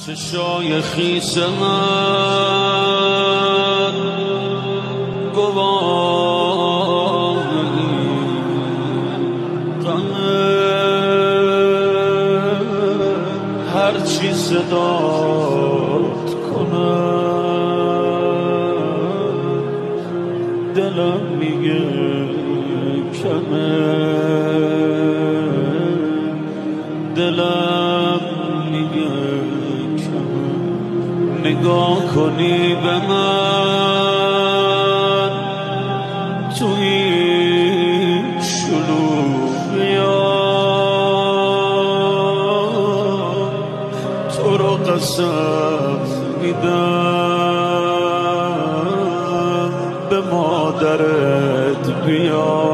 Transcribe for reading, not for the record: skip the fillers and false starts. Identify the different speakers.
Speaker 1: چشای خیس من گواه غمه، هرچی صدات کنم دلم میگه کمه، دلم میگه کمه. نگاه کنی به من تو این شلوغی‌ها، تو رو قسم میدم به مادرت بیا.